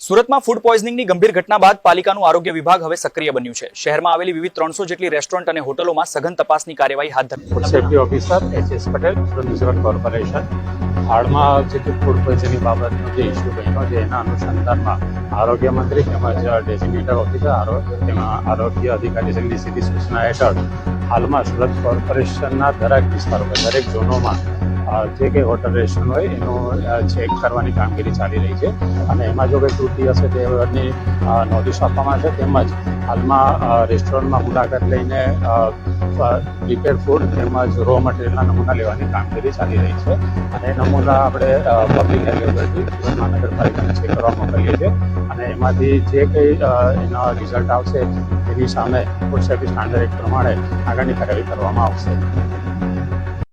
સુરતમાં ફૂડ પોઈઝનિંગની ગંભીર ઘટના બાદ પાલિકાનું આરોગ્ય વિભાગ હવે સક્રિય બન્યું છે. શહેરમાં આવેલી વિવિધ 300 જેટલી રેસ્ટોરન્ટ અને હોટલોમાં સઘન તપાસની કાર્યવાહી હાથ ધરી. Food safety officer H S. Patel, municipal corporation. હાલમાં જે ફૂડ પોઈઝનિંગ બાબતનો જે ઇસ્યુ બન્યો છે એના અનુસંધાનમાં આરોગ્ય મંત્રી તેમજ ડેઝિગ્નેટેડ ઓફિસર તેમાં આરોગ્ય અધિકારી શ્રીની સીધી સૂચના હેઠળ હાલમાં સુરત કોર્પોરેશનના દરેક વિસ્તારોમાં દરેક ઝોનોમાં જે કંઈ હોટલ રેસ્ટોરન્ટ હોય એનું ચેક કરવાની કામગીરી ચાલી રહી છે અને એમાં જો કંઈ ત્રુટિ હશે તેની નોટિસ આપવામાં છે. તેમજ હાલમાં રેસ્ટોરન્ટમાં મુલાકાત લઈને પ્રિપેર ફૂડ તેમજ રો મટીરિયલના નમૂના લેવાની કામગીરી ચાલી રહી છે અને નમૂના આપણે પબ્લિક હેલ્થ ઓથોરિટી મહાનગરપાલિકાને ચેક કરવા મોકલીએ છીએ અને એમાંથી જે કંઈ એના રિઝલ્ટ આવશે તેની સામે ફૂડ સેફ્ટી સ્ટાન્ડર્ડ એક્ટ પ્રમાણે આગળની કાર્યવાહી કરવામાં આવશે.